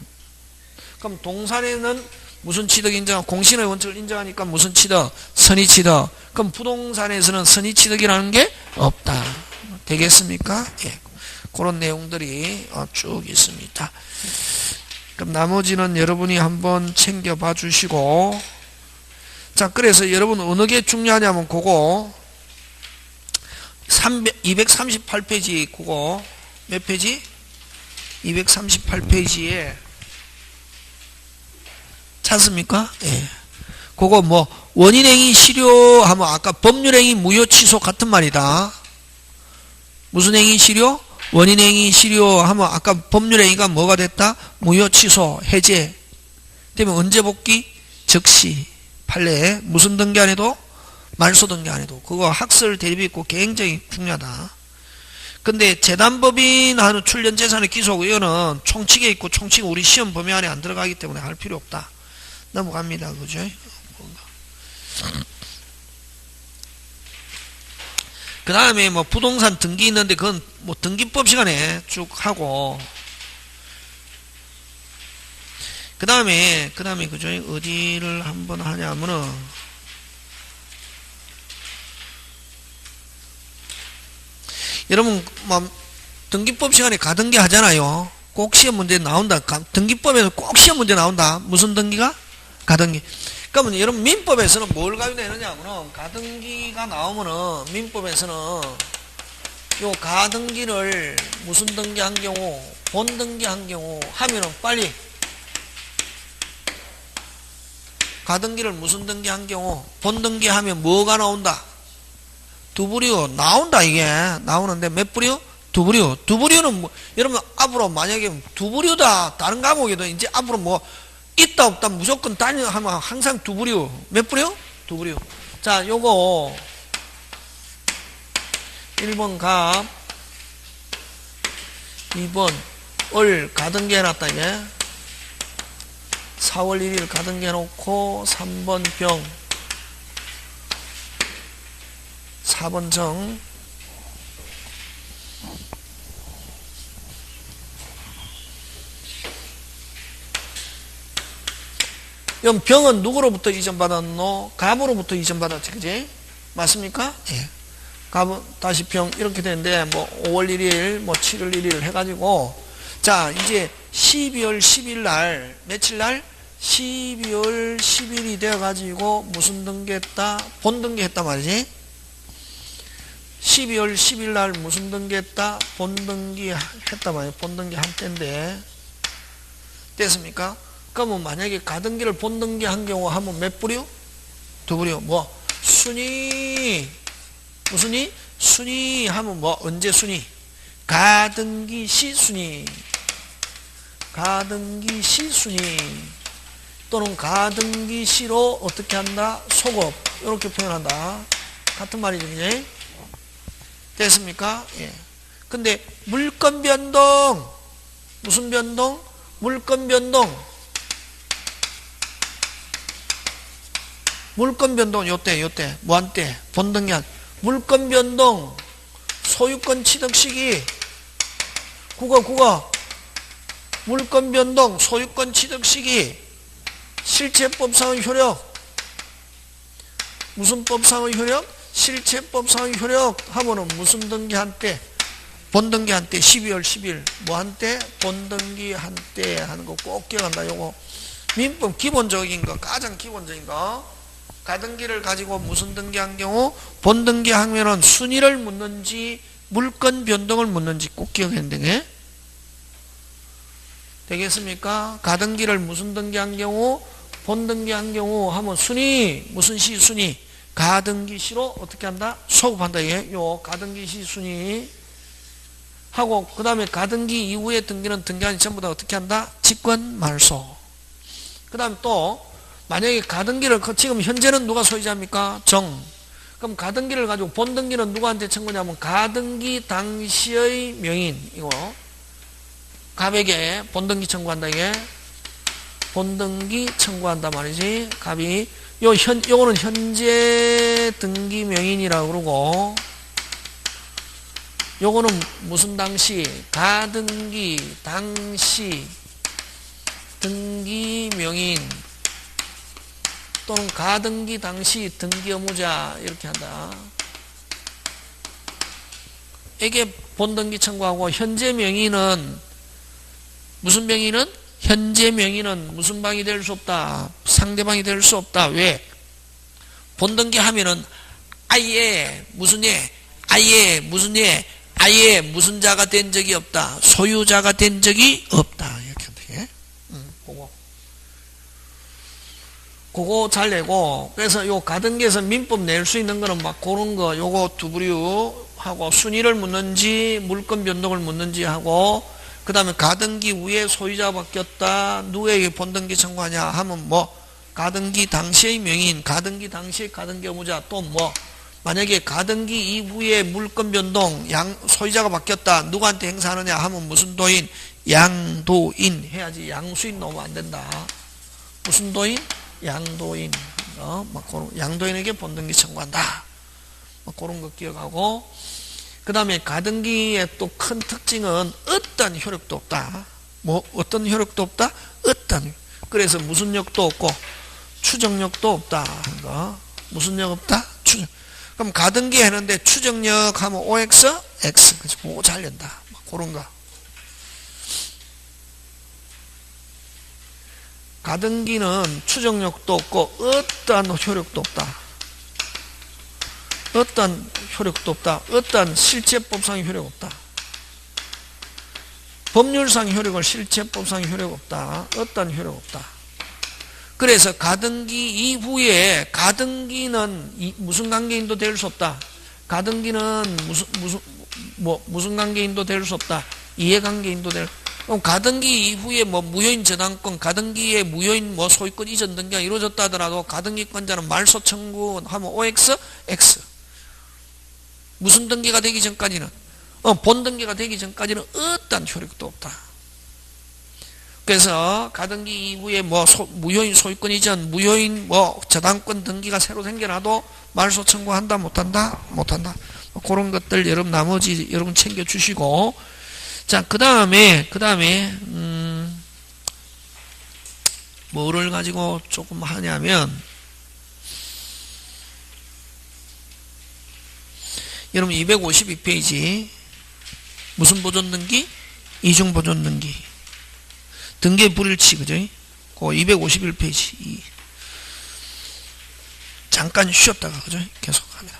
그럼 동산에는 무슨 취득 인정? 공신의 원칙을 인정하니까 무슨 취득? 선의취득. 그럼 부동산에서는 선의취득이라는 게 없다. 되겠습니까? 예. 그런 내용들이 쭉 있습니다. 그럼 나머지는 여러분이 한번 챙겨봐 주시고, 자, 그래서 여러분 어느 게 중요하냐면 그거 238페이지 그거 몇 페이지? 238페이지에 찾습니까? 예. 그거 뭐 원인행위 실효하면 아까 법률행위 무효 취소 같은 말이다. 무슨 행위 실효? 원인행위 실효하면 아까 법률행위가 뭐가 됐다? 무효 취소 해제 되면 언제 복귀? 즉시 판례. 무슨 등기 안 해도? 말소등기 안 해도. 그거 학설 대립이 있고 굉장히 중요하다. 근데 재단법인 하는 출연재산의 기소하고 이거는 총칙에 있고 총칙은 우리 시험 범위 안에 안 들어가기 때문에 할 필요 없다. 넘어갑니다. 그죠? 그 다음에 뭐 부동산 등기 있는데 그건 뭐 등기법 시간에 쭉 하고, 그 다음에 그죠? 어디를 한번 하냐면은 여러분 뭐 등기법 시간에 가등기 하잖아요. 꼭 시험 문제 나온다. 등기법에서 꼭 시험 문제 나온다. 무슨 등기가? 가등기. 그러면 여러분 민법에서는 뭘 가져내느냐 하면은 가등기가 나오면은 민법에서는 요 가등기를 무슨 등기한 경우, 본등기한 경우 하면은 빨리 가등기를 무슨 등기한 경우, 본등기하면 뭐가 나온다? 두부류 나온다. 이게 나오는데 몇 부류? 두부류. 두부류는 뭐, 여러분 앞으로 만약에 두부류다 다른 과목에도 이제 앞으로 뭐 있다 없다 무조건 다니는 하면 항상 두부류. 몇 부류? 두부류. 자, 요거 1번 갑, 2번 을 가등기 해놨다. 이게 4월 1일 가등기 해놓고 3번 병, 4번 정, 이 병은 누구로부터 이전받았노? 갑으로부터 이전받았지. 그지? 맞습니까? 예. 갑은 다시 병 이렇게 되는데 뭐 5월 1일 뭐 7월 1일 해가지고, 자 이제 12월 10일 날 며칠 날? 12월 10일이 되어가지고 무슨 등기했다? 본등기했단 말이지. 12월 10일 날 무슨 등기했다? 본등기 했단 말이야. 본등기 한 때인데 됐습니까? 그러면 만약에 가등기를 본등기 한 경우 하면 몇 부류? 두 부류. 뭐 순위 무슨 이? 순위 하면 뭐 언제 순위? 가등기 시 순위, 가등기 시 순위 또는 가등기 시로 어떻게 한다? 소급 이렇게 표현한다. 같은 말이죠. 이제 됐습니까? 예. 근데 물건 변동 무슨 변동? 물건 변동. 물건 변동 요때 뭐한 때? 본등기한 물건 변동 소유권 취득 시기 국어 물건 변동 소유권 취득 시기 실체법상의 효력 무슨 법상의 효력? 실체법상의 효력 하면은 무슨 등기 한때? 본등기 한때 12월 10일 뭐 한때? 본등기 한때 하는 거 꼭 기억한다. 요거 민법 기본적인 거 가장 기본적인 거. 가등기를 가지고 무슨 등기한 경우 본등기 하면은 순위를 묻는지 물건 변동을 묻는지 꼭 기억해야 되네. 되겠습니까? 가등기를 무슨 등기한 경우 본등기한 경우 하면 순위 무슨 시 순위 가등기 시로 어떻게 한다? 소급한다. 요 가등기 시 순위 하고 그 다음에 가등기 이후에 등기는 등기한이 전부 다 어떻게 한다? 직권 말소. 그 다음에 또 만약에 가등기를 지금 현재는 누가 소유자입니까? 정. 그럼 가등기를 가지고 본등기는 누구한테 청구냐면 가등기 당시의 명인 이거 갑에게 본등기 청구한다. 이게 본등기 청구한다 말이지. 갑이 요거는 현재 등기 명인이라고 그러고 요거는 무슨 당시? 가등기 당시 등기 명인 또는 가등기 당시 등기 의무자 이렇게 한다. 이게 본등기 청구하고 현재 명의는 무슨 명의는? 현재 명의는 무슨 방이 될 수 없다. 상대방이 될 수 없다. 왜? 본등기 하면은 아예 무슨 예? 아예 무슨 예? 아예 무슨 자가 된 적이 없다. 소유자가 된 적이 없다. 이렇게 한다. 예? 그거 잘 내고, 그래서 요 가등기에서 민법 낼 수 있는 거는 막 그런 거, 요거 두 부류 하고, 순위를 묻는지, 물건 변동을 묻는지 하고, 그 다음에 가등기 위에 소유자 바뀌었다, 누구에게 본등기 청구하냐 하면 뭐, 가등기 당시의 명인, 가등기 당시의 가등기 의무자, 또 뭐 만약에 가등기 이후에 물권 변동, 소유자가 바뀌었다. 누구한테 행사하느냐 하면 무슨 도인? 양도인 해야지. 양수인 넣으면 안 된다. 무슨 도인? 양도인. 양도인에게 본등기 청구한다. 그런 거 기억하고, 그 다음에 가등기의 또 큰 특징은 어떤 효력도 없다. 뭐 어떤 효력도 없다? 어떤. 그래서 무슨 역도 없고 추정력도 없다. 무슨 역 없다? 추정. 그럼 가등기 했는데 추정력 하면 OX, X. 그래서 그거 잘 낸다. 그런 거. 가등기는 추정력도 없고 어떠한 효력도 없다. 어떠한 효력도 없다. 어떠한 실체법상 효력 없다. 법률상 효력을 실체법상 효력 없다. 어떠한 효력 없다. 그래서 가등기 이후에 가등기는 무슨 관계인도 될 수 없다. 가등기는 무슨 관계인도 될 수 없다. 이해관계인도 될. 그럼 가등기 이후에 뭐 무효인 저당권, 가등기에 무효인 뭐 소유권 이전 등기가 이루어졌다 하더라도 가등기권자는 말소 청구하면 OX, X. 무슨 등기가 되기 전까지는 본 등기가 되기 전까지는 어떠한 효력도 없다. 그래서 가등기 이후에 뭐 무효인 소유권 이전, 무효인 뭐 저당권 등기가 새로 생겨나도 말소 청구한다 못한다? 못한다. 그런 것들 여러분 나머지 여러분 챙겨 주시고, 자 그다음에 뭐를 가지고 조금 하냐면, 여러분 252페이지 무슨 보존등기? 이중보존등기. 등기의 불일치, 그죠? 그 251페이지. 잠깐 쉬었다가, 그죠? 계속 합니다.